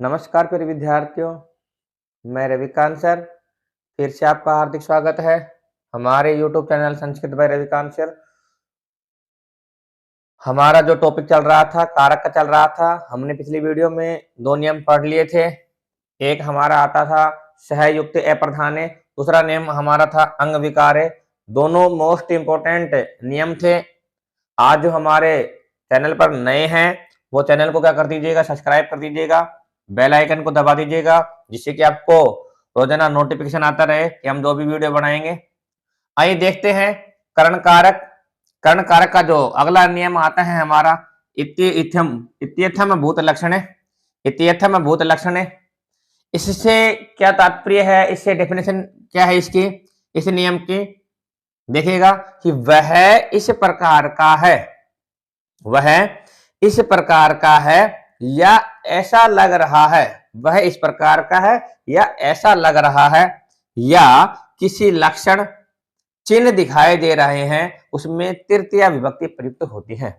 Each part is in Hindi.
नमस्कार प्रिय विद्यार्थियों, मैं रविकांत सर फिर से आपका हार्दिक स्वागत है हमारे YouTube channel Sanskrit by Ravikant sir. हमारा जो टॉपिक चल रहा था कारक का चल रहा था, हमने पिछली वीडियो में दो नियम पढ़ लिए थे। एक हमारा आता था सहयुक्त अप्रधाने, दूसरा नियम हमारा था अंग विकारे। दोनों मोस्ट इंपोर्टेंट नियम थे। आज जो हमारे चैनल पर नए हैं वो चैनल को क्या कर दीजिएगा, सब्सक्राइब कर दीजिएगा, बेल आइकन को दबा दीजिएगा, जिससे कि आपको रोजाना नोटिफिकेशन आता रहे कि हम जो भी वीडियो बनाएंगे। आइए देखते हैं कर्ण कारक। कर्ण कारक का जो अगला नियम आता है हमारा इत्यथम इत्यथम भूत लक्षण है। इत्यथम भूत लक्षण है, इससे क्या तात्पर्य है, इससे डेफिनेशन क्या है इसकी, इस नियम की देखिएगा कि वह इस प्रकार का है, वह इस प्रकार का है या ऐसा लग रहा है, वह इस प्रकार का है या ऐसा लग रहा है, या किसी लक्षण चिन्ह दिखाई दे रहे हैं उसमें तृतीया विभक्ति प्रयुक्त होती है।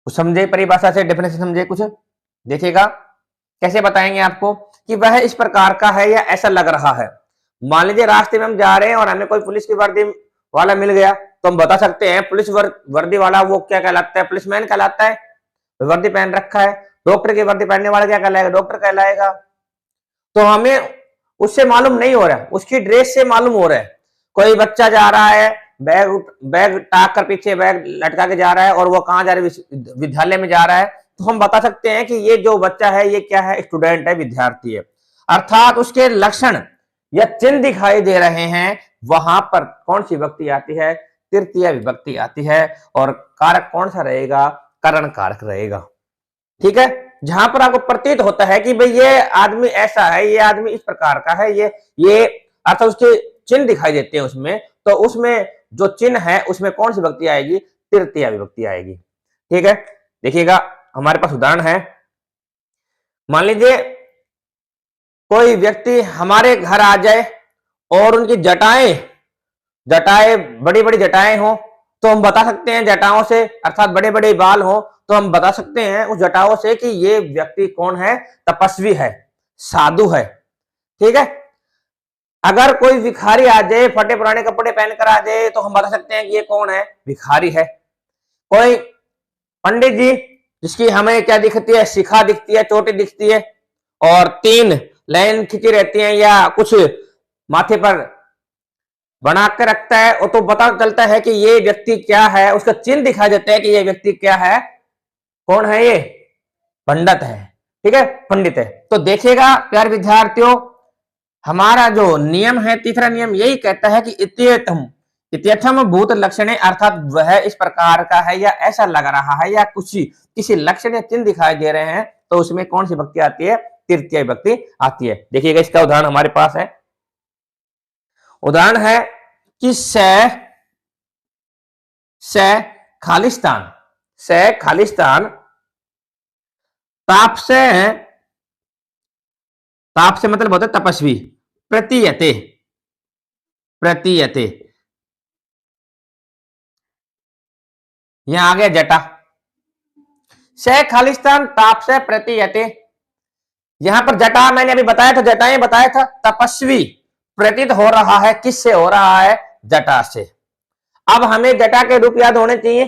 कुछ समझे परिभाषा से, डेफिनेशन समझे कुछ, देखिएगा कैसे बताएंगे आपको कि वह इस प्रकार का है या ऐसा लग रहा है। मान लीजिए रास्ते में हम जा रहे हैं और हमें कोई पुलिस की वर्दी वाला मिल गया, तो हम बता सकते हैं पुलिस वर्दी वाला वो क्या कहलाता है, पुलिसमैन कहलाता है, वर्दी पहन रखा है। डॉक्टर की वर्दी पहनने वाला क्या कहलाएगा, डॉक्टर कहलाएगा। तो हमें उससे मालूम नहीं हो रहा है, उसकी ड्रेस से मालूम हो रहा है। कोई बच्चा जा रहा है, बैग टाक कर पीछे बैग लटका के जा रहा है और वो कहाँ जा रहा है, विद्यालय में जा रहा है, तो हम बता सकते हैं कि ये जो बच्चा है ये क्या है, स्टूडेंट है, विद्यार्थी है। अर्थात उसके लक्षण या चिन्ह दिखाई दे रहे हैं, वहां पर कौन सी विभक्ति आती है, तृतीय विभक्ति आती है। और कारक कौन सा रहेगा, कर्ण कारक रहेगा। ठीक है, जहां पर आपको प्रतीत होता है कि भाई ये आदमी ऐसा है, ये आदमी इस प्रकार का है, ये अर्थात उसके चिन्ह दिखाई देते हैं उसमें, तो उसमें जो चिन्ह है उसमें कौन सी विभक्ति आएगी, तृतीय विभक्ति आएगी। ठीक है, देखिएगा हमारे पास उदाहरण है। मान लीजिए कोई व्यक्ति हमारे घर आ जाए और उनकी जटाएं बड़ी बड़ी जटाएं हो, तो हम बता सकते हैं जटाओं से, अर्थात बड़े बड़े बाल हो, तो हम बता सकते हैं उस जटाओं से कि ये व्यक्ति कौन है, तपस्वी है, साधु है। ठीक है, अगर कोई भिखारी आ जाए, फटे पुराने कपड़े पहनकर आ जाए, तो हम बता सकते हैं कि ये कौन है, भिखारी है। कोई पंडित जी जिसकी हमें क्या दिखती है, शिखा दिखती है, चोटी दिखती है और 3 लाइन खिंची रहती है या कुछ माथे पर बना के रखता है, और तो पता चलता है कि ये व्यक्ति क्या है, उसका चिन्ह दिखाई देता है कि ये व्यक्ति क्या है, कौन है, ये पंडित है। ठीक है, पंडित है। तो देखिएगा प्यारे विद्यार्थियों, हमारा जो नियम है, तीसरा नियम यही कहता है कि इत्यर्थम भूत लक्षण, अर्थात वह इस प्रकार का है या ऐसा लग रहा है या कुछ किसी लक्षण या चिन्ह दिखाई दे रहे हैं, तो उसमें कौन सी विभक्ति आती है, तृतीय विभक्ति आती है। देखिएगा इसका उदाहरण हमारे पास है। उदाहरण है कि खालिस्तान, खालिस्तान ताप से मतलब होता है तपस्वी, प्रतीयते प्रतीयते, यहां आ गया जटा, खालिस्तान ताप से प्रतीयते। यहां पर जटा मैंने अभी बताया था, जटाएं बताया था, तपस्वी प्रतीत हो रहा है, किससे हो रहा है, जटा से। अब हमें जटा के रूप याद होने चाहिए,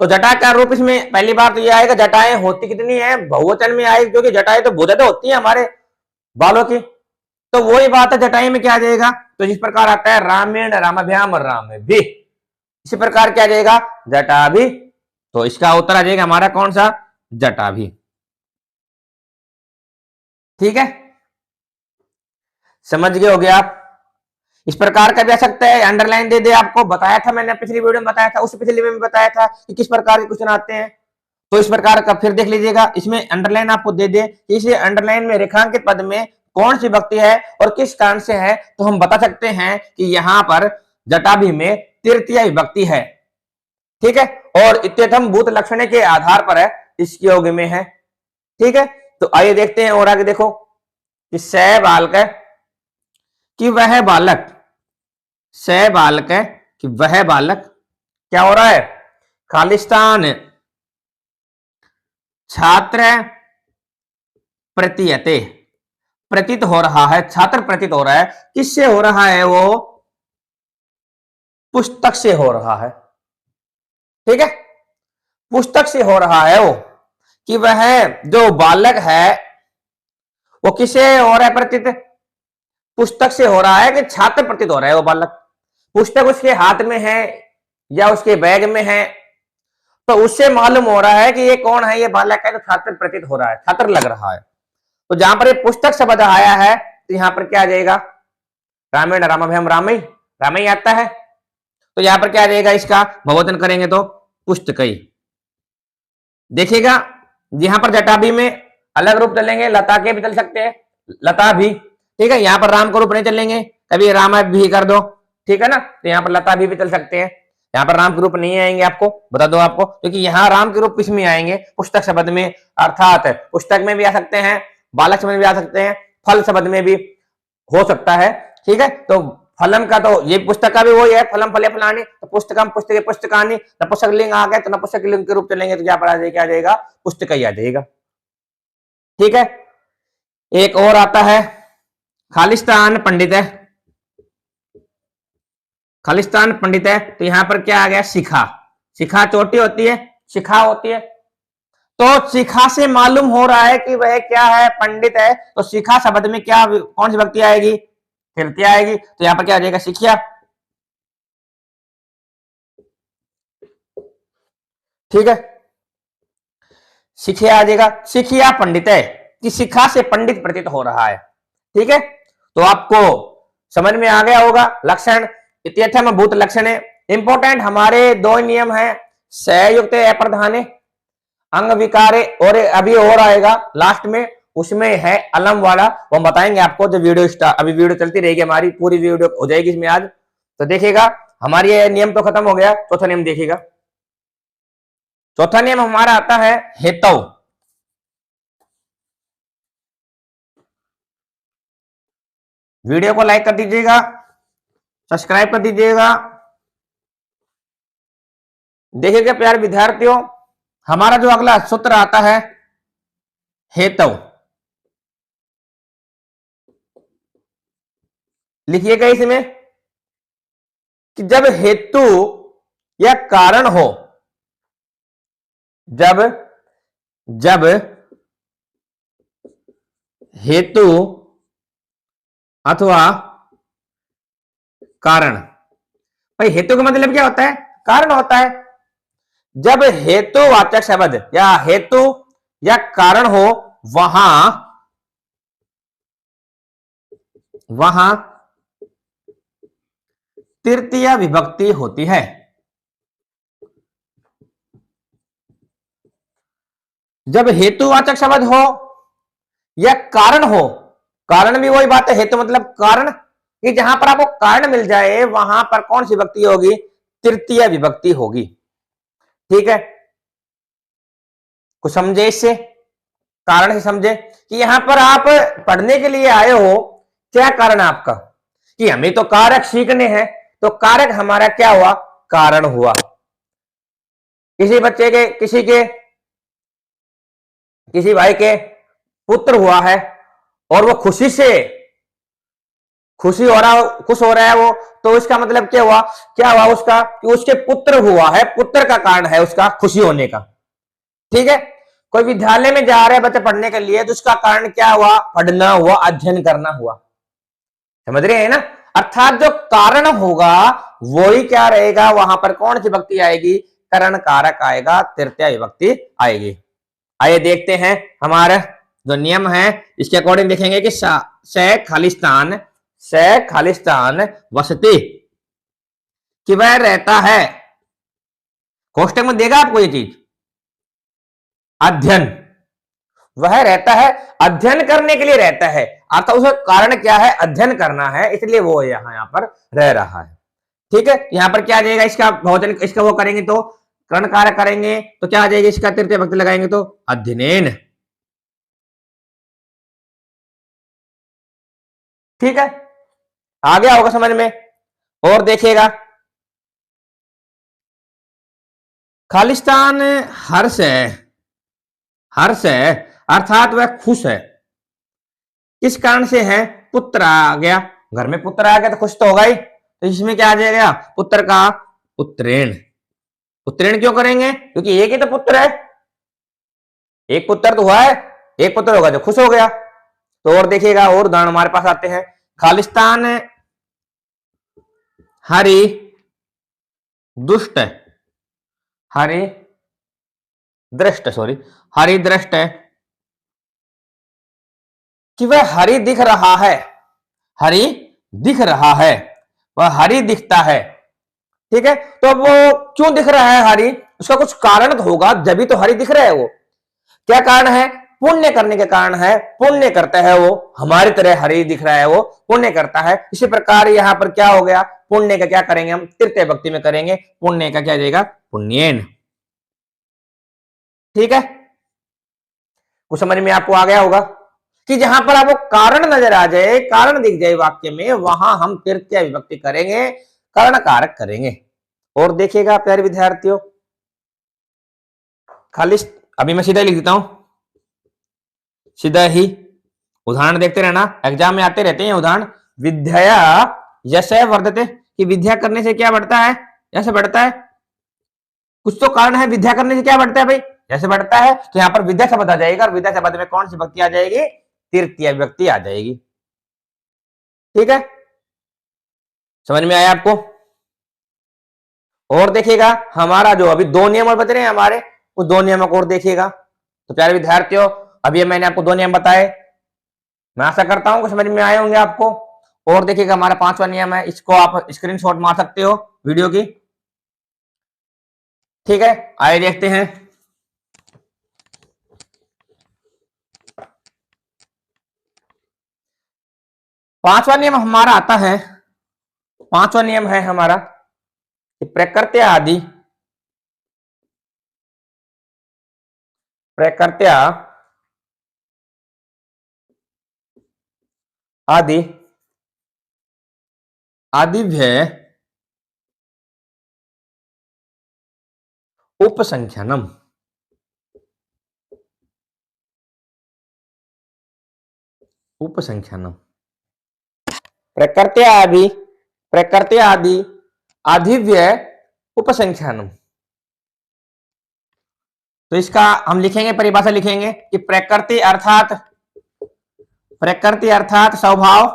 तो जटा का रूप इसमें पहली बार तो यह आएगा, जटाएं होती कितनी है, बहुवचन में आएगी, क्योंकि जटाएं तो बहुत ज्यादा होती है हमारे बालों की। तो वही बात है, जटाएं में क्या आ जाएगा, तो जिस प्रकार आता है रामेण रामभ्याम राम भी, इसी प्रकार क्या आ जाएगा, जटा भी। तो इसका उत्तर आ जाएगा हमारा कौन सा, जटा भी। ठीक है, समझ गए होगे आप। इस प्रकार का भी आ सकता है, अंडरलाइन दे दे, आपको बताया था मैंने पिछली वीडियो में बताया था, उस पिछली में भी बताया था कि किस प्रकार के क्वेश्चन आते हैं। तो इस प्रकार का फिर देख लीजिएगा, इसमें अंडरलाइन आपको दे दे कि इस अंडरलाइन में रेखांकित पद में कौन सी विभक्ति है और किस कारण से है, तो हम बता सकते हैं कि यहां पर जटाभि में तृतीय विभक्ति है। ठीक है, और इत्यथम भूत लक्षण के आधार पर है, इसके योग में है। ठीक है, तो आइए देखते हैं और आगे देखो कि स बालक कि वह बालक, स बालक कि वह बालक, क्या हो रहा है, खालिस्तान छात्र प्रतीयते, प्रतीत हो रहा है, छात्र प्रतीत हो रहा है। किससे हो रहा है? वो पुस्तक से हो रहा है। ठीक है, पुस्तक से हो रहा है वो, कि वह जो बालक है वो किससे हो रहा है प्रतीत? पुस्तक से हो रहा है कि छात्र प्रतीत हो रहा है वो बालक। पुस्तक उसके हाथ में है या उसके बैग में है, तो उससे मालूम हो रहा है कि ये कौन है, ये बालक है, तो छात्र प्रतीत हो रहा है, छात्र लग रहा है। तो जहां पर ये पुस्तक शब्द आया है तो यहां पर क्या आ जाएगा? रामायण रामाभ्याम रामई, रामई आता है, तो यहां पर क्या आ जाएगा? इसका बहुवचन करेंगे तो पुस्तकई। देखिएगा यहां पर जटाभी में अलग रूप चलेंगे, लता के भी चल सकते हैं, लता भी। ठीक है, यहाँ पर राम का रूप नहीं चलेंगे, कभी रामा भी कर दो, ठीक है ना, तो यहाँ पर लता भी चल सकते हैं। यहाँ पर राम के रूप नहीं आएंगे, आपको बता दो आपको, क्योंकि यहाँ राम के रूप किसमें आएंगे? पुस्तक शब्द में, अर्थात पुस्तक में भी आ सकते हैं, बालक शब्द में भी आ सकते हैं, फल शब्द में भी हो सकता है। ठीक है, तो फलम का तो ये पुस्तक का भी वही है, फलम फले फलानी, तो पुस्तकम पुस्तके पुस्तकानी, नपुंसक लिंग आ गया तो नपुंसक लिंग के रूप चलेंगे तो क्या पढ़ा जाएगा? क्या आ जाएगा? पुस्तक ही आ जाएगा। ठीक है, एक और आता है खालिस्तान पंडित है, खालिस्तान पंडित है, तो यहां पर क्या आ गया? शिखा, शिखा चोटी होती है, शिखा होती है, तो शिखा से मालूम हो रहा है कि वह क्या है? पंडित है। तो शिखा शब्द में क्या, कौन सी विभक्ति आएगी? तृतीया आएगी, तो यहां पर क्या आ जाएगा? शिखिया। ठीक है, शिखिया आ जाएगा, शिखिया पंडित है, कि शिखा से पंडित प्रतीत हो रहा है। ठीक है, तो आपको समझ में आ गया होगा लक्षण, इत्यर्थम भूत लक्षण है। इंपॉर्टेंट हमारे दो नियम है, सहयुक्त अप्रधाने, अंग विकारे, और अभी और आएगा लास्ट में, उसमें है अलम वाला, वो हम बताएंगे आपको जब वीडियो स्टार्ट, अभी वीडियो चलती रहेगी हमारी, पूरी वीडियो हो जाएगी इसमें आज, तो देखिएगा। हमारी ये नियम तो खत्म हो गया, चौथा नियम देखिएगा। चौथा नियम हमारा आता है हेतु। वीडियो को लाइक कर दीजिएगा, सब्सक्राइब कर दीजिएगा। देखिएगा प्यारे विद्यार्थियों, हमारा जो अगला सूत्र आता है हेतु, लिखिएगा इसमें कि जब हेतु या कारण हो, जब जब हेतु अथवा कारण, भाई हेतु का मतलब क्या होता है? कारण होता है। जब हेतुवाचक शब्द या हेतु या कारण हो, वहां वहां तृतीय विभक्ति होती है। जब हेतुवाचक शब्द हो या कारण हो, कारण भी वही बात है, हेतु मतलब कारण, कि जहां पर आपको कारण मिल जाए वहां पर कौन सी विभक्ति होगी? तृतीय विभक्ति होगी। ठीक है, कुछ समझे इससे, कारण से समझे कि यहां पर आप पढ़ने के लिए आए हो, क्या कारण है आपका? कि हमें तो कारक सीखने हैं, तो कारक हमारा क्या हुआ? कारण हुआ। किसी बच्चे के, किसी भाई के पुत्र हुआ है, और वो खुश हो रहा है वो, तो इसका मतलब क्या हुआ? क्या हुआ उसका? कि उसके पुत्र हुआ है, पुत्र का कारण है उसका खुशी होने का। ठीक है, कोई विद्यालय में जा रहे हैं बच्चे पढ़ने के लिए, तो उसका कारण क्या हुआ? पढ़ना हुआ, अध्ययन करना हुआ। समझ रहे हैं ना? अर्थात जो कारण होगा वही क्या रहेगा? वहां पर कौन सी विभक्ति आएगी? करण कारक आएगा, तृतीय विभक्ति आएगी। आइए देखते हैं हमारा जो नियम है, इसके अकॉर्डिंग देखेंगे कि से खालिस्तान वसती, कि वह रहता है, कोष्टक में देगा आपको ये चीज, अध्ययन, वह रहता है, अध्ययन करने के लिए रहता है, अर्थात उसका कारण क्या है? अध्ययन करना है, इसलिए वो यहां पर रह रहा है। ठीक है, यहां पर क्या आ जाएगा? इसका बहुवचन, इसका वो करेंगे तो कर्ण कारक करेंगे तो क्या आ जाएगा? इसका तृतीय विभक्ति लगाएंगे तो अध्ययनेन। ठीक है, आ गया होगा समझ में। और देखिएगा, खालिस्तान हर्ष है, हर्ष है अर्थात वह खुश है, किस कारण से है? पुत्र आ गया, घर में पुत्र आ गया तो खुश तो होगा ही, तो इसमें क्या आ जाएगा? पुत्र का पुत्रेण। पुत्रेण क्यों करेंगे? क्योंकि एक ही तो पुत्र है, एक पुत्र तो हुआ है, एक पुत्र होगा जो खुश हो गया। तो और देखिएगा, और उदाहरण हमारे पास आते हैं। खालिस्तान हरि दुष्ट, हरि दृष्ट, सॉरी, हरि दृष्ट, कि वह हरि दिख रहा है, हरि दिख रहा है, वह हरि दिखता है। ठीक है, तो अब वो क्यों दिख रहा है हरि? उसका कुछ कारण तो होगा, जब तो हरि दिख रहा है। वो क्या कारण है? पुण्य करने के कारण है, पुण्य करता है वो, हमारी तरह हरि दिख रहा है, वो पुण्य करता है। इसी प्रकार यहां पर क्या हो गया? पुण्य का क्या करेंगे हम? तृतीय भक्ति में करेंगे, पुण्य का क्या जाएगा? पुण्येन। ठीक है, कुछ समझ में आपको आ गया होगा कि जहां पर आपको कारण नजर आ जाए, कारण दिख जाए वाक्य में, वहां हम तृतीय विभक्ति करेंगे, कर्ण कारक करेंगे। और देखिएगा प्यारे विद्यार्थियों, खाली अभी मैं सीधा लिख देता हूं, सीधा ही उदाहरण देखते रहना, एग्जाम में आते रहते हैं उदाहरण। विद्या यश वर्धते, कि विद्या करने से क्या बढ़ता है? यश बढ़ता है। कुछ तो कारण है, विद्या करने से क्या बढ़ता है भाई? यश बढ़ता है। तो यहां पर विद्या शब्द आ जाएगा, और विद्या शब्द में कौन सी विभक्ति आ जाएगी? तृतीय विभक्ति आ जाएगी। ठीक है, समझ में आया आपको? और देखिएगा, हमारा जो अभी दो नियम और बच रहे हैं हमारे, उस दो नियमों को और देखिएगा। तो प्यारे विद्यार्थियों, अभी मैंने आपको दो नियम बताए, मैं आशा करता हूं कि समझ में आए होंगे आपको। और देखिएगा, हमारा पांचवा नियम है, इसको आप स्क्रीनशॉट मार सकते हो वीडियो की। ठीक है, आइए देखते हैं। पांचवा नियम हमारा आता है, पांचवा नियम है हमारा कि प्रकृत्या आदि, प्रकृत्या आदि आदिभ्य उपसंख्यानम, उपसंख्यानम, प्रकृत्या आदि, प्रकृत्या आदि आदिव्य उपसंख्यानम। तो इसका हम लिखेंगे, परिभाषा लिखेंगे कि प्रकृति अर्थात, प्रकृति अर्थात स्वभाव,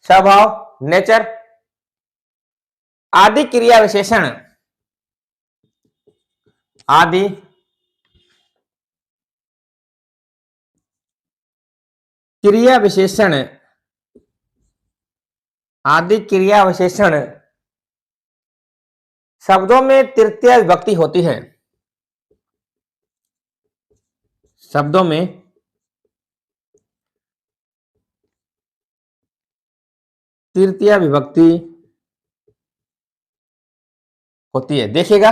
स्वभाव नेचर, आदि क्रिया विशेषण, आदि क्रिया विशेषण, आदि क्रिया विशेषण शब्दों में तृतीय विभक्ति होती है, शब्दों में तृतीय विभक्ति होती है। देखिएगा,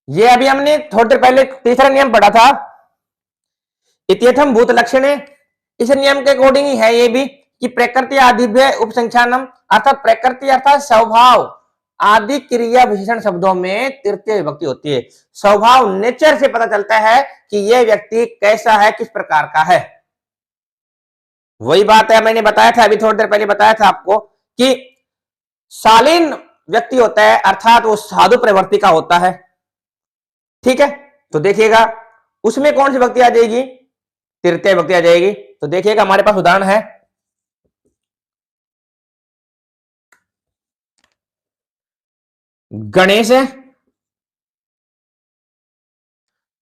ये अभी हमने थोड़ी देर पहले तीसरा नियम पढ़ा था, इत्यथम भूत लक्षणे। इस नियम के अकॉर्डिंग ही है ये भी कि प्रकृति आदिभ्य उपसंख्यानम, अर्थात प्रकृति अर्थात स्वभाव, आदि क्रिया विशेषण शब्दों में तृतीय विभक्ति होती है। स्वभाव नेचर से पता चलता है कि यह व्यक्ति कैसा है, किस प्रकार का है। वही बात है, मैंने बताया था अभी थोड़ी देर पहले, बताया था आपको कि शालीन व्यक्ति होता है, अर्थात वो साधु प्रवृत्ति का होता है। ठीक है, तो देखिएगा उसमें कौन सी विभक्ति आ जाएगी? तृतीय विभक्ति आ जाएगी। तो देखिएगा, हमारे पास उदाहरण है, गणेश है,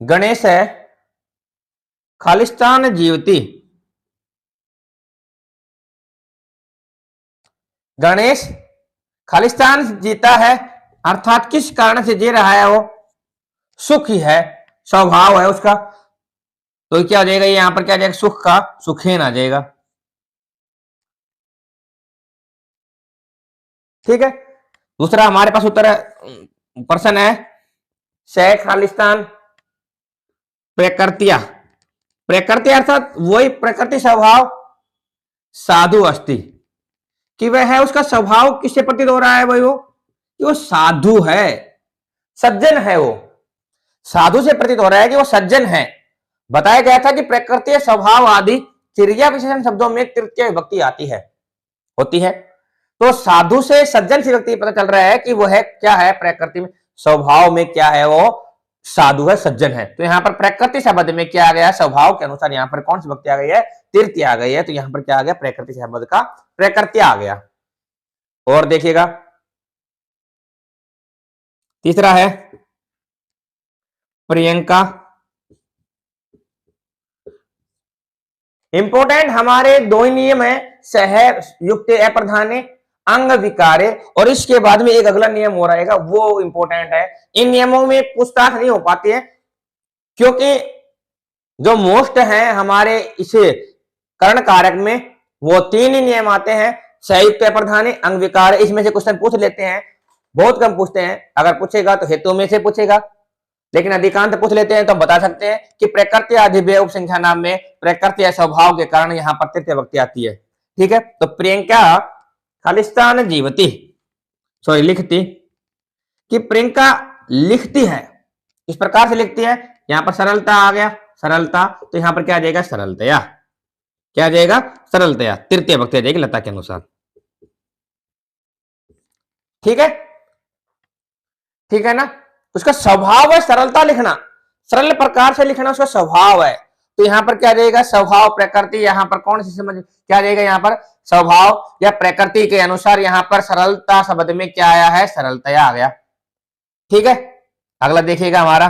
गणेश है खालिस्तान जीवती, गणेश खालिस्तान जीता है, अर्थात किस कारण से जी रहा है? वो सुख ही है, स्वभाव है उसका। तो क्या हो जाएगा? यहां पर क्या आ जाएगा? सुख का सुखेन आ जाएगा। ठीक है, दूसरा हमारे पास उत्तर प्रश्न है, शेख खालिस्तान प्रकृतिया, प्रकृति अर्थात वही प्रकृति स्वभाव साधु अस्थि, कि वह है, उसका स्वभाव किससे प्रतीत हो रहा है भाई? वो कि वो साधु है, सज्जन है वो। साधु से प्रतीत हो रहा है कि वो सज्जन है। बताया गया था कि प्रकृति, स्वभाव आदि क्रिया विशेषण शब्दों में तृतीय विभक्ति आती है, होती है। तो साधु से सज्जन से व्यक्ति पता चल रहा है कि वो है क्या है, प्रकृति में स्वभाव में क्या है, वो साधु है, सज्जन है। तो यहाँ पर प्रकृति शब्द में क्या आ गया, स्वभाव के अनुसार यहाँ पर कौन सी विभक्ति आ गई है, तृतीय आ गई है। तो यहाँ पर क्या आ गया, प्रकृति शब्द का प्रकृति आ गया। और देखिएगा तीसरा है प्रियंका। इंपोर्टेंट हमारे दो ही नियम है, सह युक्त अप्रधाने अंग विकारे, और इसके बाद में एक अगला नियम हो रहेगा, वो इंपोर्टेंट है। इन नियमों में पूछताछ नहीं हो पाती है, क्योंकि जो मोस्ट है हमारे इसे कर्ण कारक में वो तीन ही नियम आते हैं, संयुक्त अप्रधाने अंग विकारे। इसमें से क्वेश्चन पूछ लेते हैं, बहुत कम पूछते हैं, अगर पूछेगा तो हेतु में से पूछेगा, लेकिन अधिकांश पूछ लेते हैं तो हम बता सकते हैं कि प्रकृति अधिव्यय उपसंख्या नाम में प्रकृति या स्वभाव के कारण यहाँ पर तृतीय विभक्ति आती है। ठीक है, तो प्रियंका खालिस्तान जीवती, सॉरी लिखती, कि प्रियंका लिखती है, इस प्रकार से लिखती है। यहां पर सरलता आ गया, सरलता, तो यहां पर क्या आ जाएगा, सरलतया, क्या आ जाएगा, सरलतया, तृतीय विभक्ति आ जाएगी लता के अनुसार। ठीक है, ठीक है ना। उसका स्वभाव है सरलता लिखना, सरल प्रकार से लिखना उसका स्वभाव है। तो यहां पर क्या आ जाएगा, स्वभाव प्रकृति, यहां पर कौन सी समझ क्या आ जाएगा, यहां पर स्वभाव या प्रकृति के अनुसार यहां पर सरलता शब्द में क्या आया है, सरलतया आ गया। ठीक है, अगला देखिएगा हमारा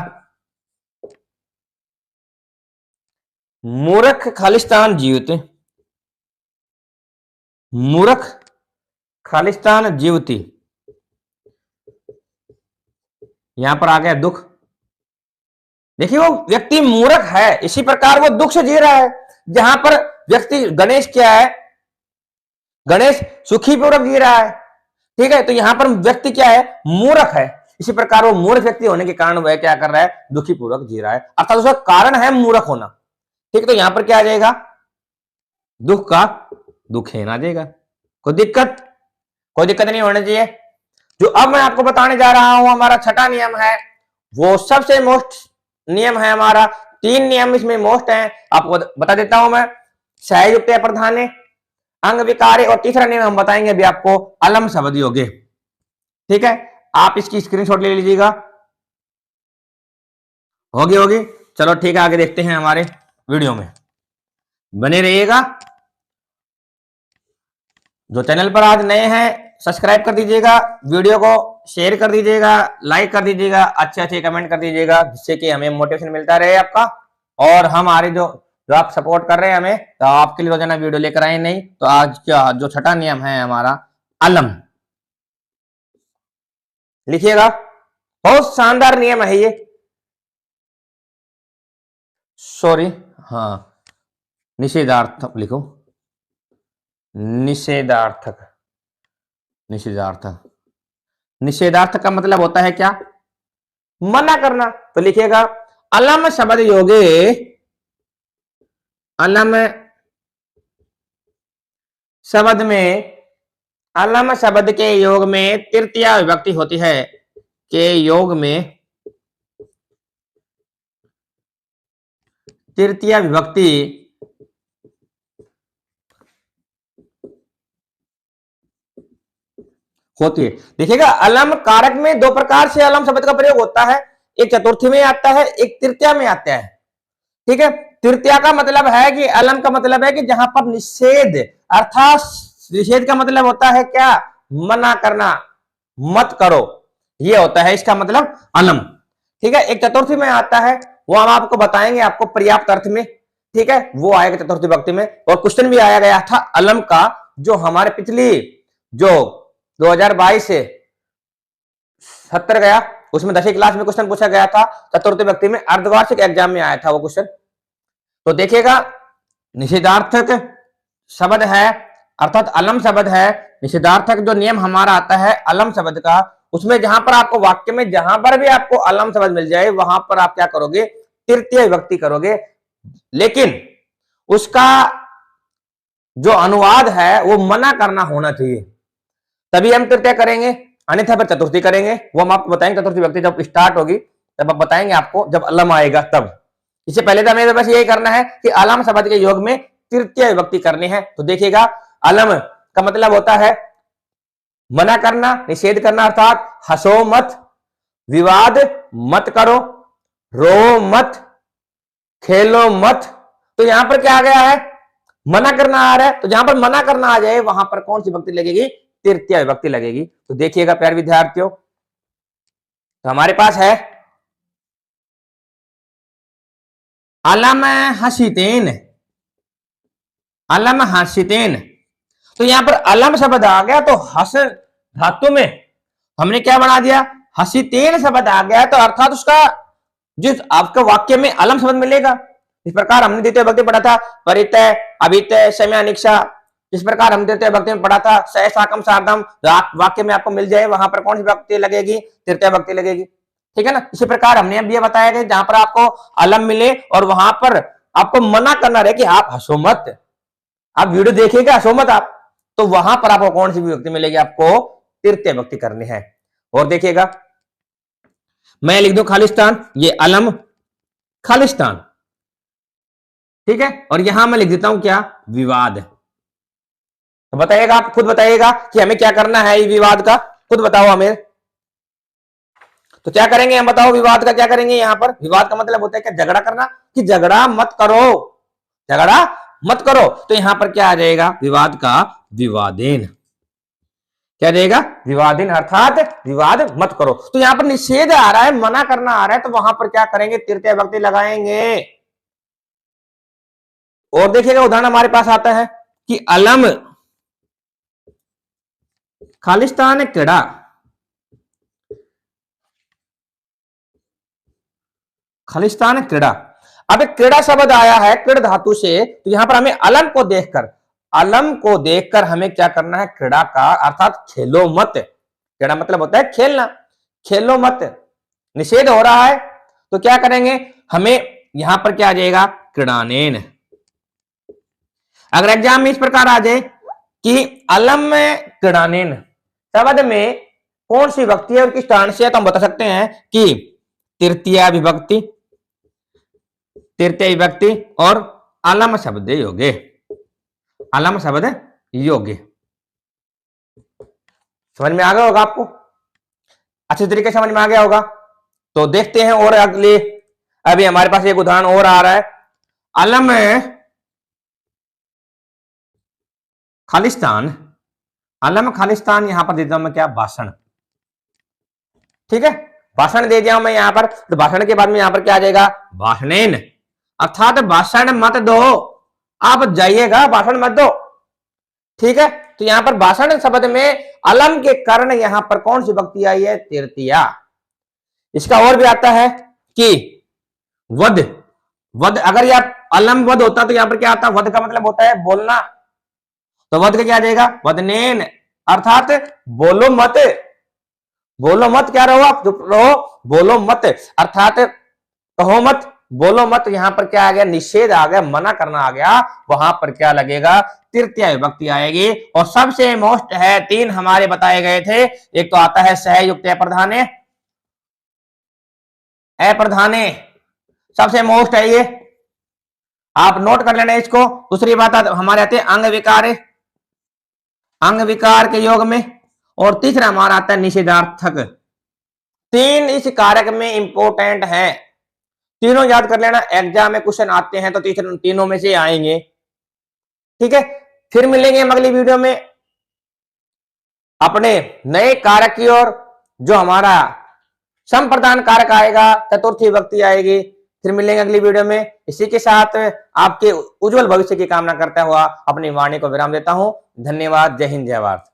मूर्ख खालिस्तान जीवते, मूर्ख खालिस्तान जीवती, यहां पर आ गया दुख। देखिए वो व्यक्ति मूर्ख है, इसी प्रकार वो दुख से जी रहा है। जहां पर व्यक्ति गणेश क्या है, गणेश सुखी पूर्वक जी रहा है। ठीक है, तो यहां पर व्यक्ति क्या है, मूर्ख है, इसी प्रकार वो मूर्ख व्यक्ति होने के कारण वह क्या कर रहा है, दुखी पूर्वक जी रहा है, अर्थात उसका कारण है मूर्ख होना। ठीक है, तो यहां पर क्या आ जाएगा, दुख का दुखेन आ जाएगा। कोई दिक्कत नहीं होनी चाहिए। जो अब मैं आपको बताने जा रहा हूं हमारा छठा नियम है, वो सबसे मोस्ट नियम है हमारा। तीन नियम इसमें मोस्ट हैं, आपको बता देता हूं मैं, सहयुक्त अप्रधाने अंग विकारे, और तीसरा नियम हम बताएंगे अभी आपको, अलम शब्द योगे। ठीक है, आप इसकी स्क्रीनशॉट ले लीजिएगा। होगी, चलो ठीक है, आगे देखते हैं हमारे वीडियो में, बने रहिएगा। जो चैनल पर आज नए हैं सब्सक्राइब कर दीजिएगा, वीडियो को शेयर कर दीजिएगा, लाइक कर दीजिएगा, अच्छे कमेंट कर दीजिएगा, जिससे कि हमें मोटिवेशन मिलता रहे आपका, और हमारे जो आप सपोर्ट कर रहे हैं हमें, तो आपके लिए रोजाना वीडियो लेकर आए। नहीं तो आज का जो छठा नियम है हमारा, अलम, लिखिएगा, बहुत शानदार नियम है ये। सॉरी, हाँ, निषेधार्थक लिखो, निषेधार्थक, निषेधार्थक, निषेधार्थक का मतलब होता है क्या, मना करना। तो लिखिएगा, अलम शब्द योगे, अलम शब्द में, अलम शब्द के योग में तृतीया विभक्ति होती है, के योग में तृतीया विभक्ति होती है। देखिएगा, अलम कारक में दो प्रकार से अलम शब्द का प्रयोग होता है, एक चतुर्थी में आता है, एक तृतीया में आता है। ठीक है, तृतीया का मतलब है कि अलम का मतलब है कि जहां पर निषेध, अर्थात निषेध का मतलब होता है क्या, मना करना, मत करो, ये होता है इसका मतलब अलम। ठीक है, एक चतुर्थी में आता है, वो हम आपको बताएंगे आपको पर्याप्त अर्थ में। ठीक है, वो आएगा चतुर्थी विभक्ति में। और क्वेश्चन भी आया गया था अलम का, जो हमारे पिछली जो 2022 से 70 गया, उसमें 10वीं क्लास में क्वेश्चन पूछा गया था चतुर्थी विभक्ति में, अर्धवार्षिक एग्जाम में आया था वो क्वेश्चन। तो देखिएगा, निषेधार्थक शब्द है, अर्थात अलम शब्द है। निषेधार्थक जो नियम हमारा आता है अलम शब्द का, उसमें जहां पर आपको वाक्य में जहां पर भी आपको अलम शब्द मिल जाए, वहां पर आप क्या करोगे, तृतीय विभक्ति करोगे, लेकिन उसका जो अनुवाद है वो मना करना होना चाहिए, तभी हम तृतीय करेंगे, अन्यथा फिर चतुर्थी करेंगे। वो हम आपको बताएंगे चतुर्थी विभक्ति जब स्टार्ट होगी तब अब बताएंगे आपको जब अलम आएगा तब। इससे पहले तो हमें बस यही करना है कि अलम शब्द के योग में तृतीय विभक्ति करनी है। तो देखिएगा, अलम का मतलब होता है मना करना, निषेध करना, अर्थात हंसो मत, विवाद मत करो, रो मत, खेलो मत। तो यहां पर क्या आ गया है, मना करना आ रहा है। तो जहां पर मना करना आ जाए वहां पर कौन सी विभक्ति लगेगी, तृतीय विभक्ति लगेगी। तो देखिएगा प्यारे विद्यार्थियों, तो हमारे पास है अलम हसीतेन, अलम हसीतेन। तो यहां पर अलम शब्द आ गया तो हस धातु में हमने क्या बना दिया, हसीतेन शब्द आ गया, तो अर्थात उसका जिस आपका वाक्य में अलम शब्द मिलेगा। इस प्रकार हमने द्वितीय विभक्ति पढ़ा था, परितय, अभितय, समयानिक्षा। इस प्रकार हम तृतीय विभक्ति में पढ़ा था, सह साकम सार्धम, वाक्य में आपको मिल जाए वहां पर कौन सी विभक्ति लगेगी, तृतीय विभक्ति लगेगी। ठीक है ना। इसी प्रकार हमने अब यह बताया कि जहां पर आपको अलम मिले और वहां पर आपको मना करना रहे कि आप हंसो मत, आप वीडियो देखिएगा हंसो मत आप, तो वहां पर आपको कौन सी विभक्ति मिलेगी, आपको तृतीय विभक्ति करनी है। और देखिएगा, मैं लिख दूं खालिस्तान, ये अलम खालिस्तान, ठीक है, और यहां मैं लिख देता हूं क्या, विवाद। तो बताइएगा, आप खुद बताइएगा कि हमें क्या करना है, ये विवाद का खुद बताओ हमें। तो क्या करेंगे हम, बताओ विवाद का क्या करेंगे। यहां पर विवाद का मतलब होता है क्या, झगड़ा करना, कि झगड़ा मत करो, झगड़ा मत करो। तो यहां पर क्या आ जाएगा, विवाद का विवादेन, क्या रहेगा, विवादेन, अर्थात विवाद मत करो। तो यहां पर निषेध आ रहा है, मना करना आ रहा है, तो वहां पर क्या करेंगे, तृतीय विभक्ति लगाएंगे। और देखिएगा उदाहरण हमारे पास आता है कि अलम खालिस्तान क्रीड़ा, खालिस्तान क्रीड़ा। अब क्रीड़ा शब्द आया है क्रीड़ धातु से, तो यहां पर हमें अलम को देखकर, अलम को देखकर हमें क्या करना है, क्रीड़ा का अर्थात खेलो मत। क्रीड़ा मतलब होता है खेलना, खेलो मत, निषेध हो रहा है, तो क्या करेंगे, हमें यहां पर क्या आ जाएगा, क्रीड़ानेन। अगर एग्जाम में इस प्रकार आ जाए कि अलम में क्रीड़ानेन शब्द में कौन सी विभक्ति है और किस स्थान से है, तो हम बता सकते हैं कि तृतीय विभक्ति, तृतीय विभक्ति और अलम शब्द योगे, अलम शब्द योगे। समझ में आ गया होगा आपको, अच्छे तरीके से समझ में आ गया होगा। तो देखते हैं और अगले, अभी हमारे पास एक उदाहरण और आ रहा है, अलम खालिस्तान, अलम खालिस्तान, यहां पर देता हूं मैं क्या, भाषण। ठीक है, भाषण दे दिया मैं यहां पर, तो भाषण के बाद में यहां पर क्या आ जाएगा, भाषणेन, अर्थात भाषण मत दो, आप जाइएगा, भाषण मत दो। ठीक है, तो यहां पर भाषण शब्द में अलम के कारण यहां पर कौन सी विभक्ति आई है, तृतीया। इसका और भी आता है कि वध, वध, अगर यह अलम वध होता तो यहां पर क्या आता, वध का मतलब होता है बोलना, तो वध का क्या आ जाएगा, वदनेन, अर्थात बोलो मत, बोलो मत, क्या रहो आप, चुप रहो, बोलो मत, अर्थात कहो मत, बोलो मत। यहां पर क्या आ गया, निषेध आ गया, मना करना आ गया, वहां पर क्या लगेगा, तृतीय विभक्ति आएगी। और सबसे मोस्ट है, तीन हमारे बताए गए थे, एक तो आता है सहयुक्त अप्रधाने, अप्रधाने सबसे मोस्ट है ये, आप नोट कर लेना इसको। दूसरी बात हमारे आते हैं अंग विकार, अंग विकार के योग में, और तीसरा हमारा आता है निषेधार्थक। तीन इस कारक में इंपॉर्टेंट है, तीनों याद कर लेना, एग्जाम में क्वेश्चन आते हैं तो तीनों में से आएंगे। ठीक है, फिर मिलेंगे हम अगली वीडियो में अपने नए कारक की ओर, जो हमारा संप्रदान कारक आएगा, चतुर्थी विभक्ति आएगी। फिर मिलेंगे अगली वीडियो में। इसी के साथ आपके उज्जवल भविष्य की कामना करता हुआ अपनी वाणी को विराम देता हूं। धन्यवाद, जय हिंद, जय भारत।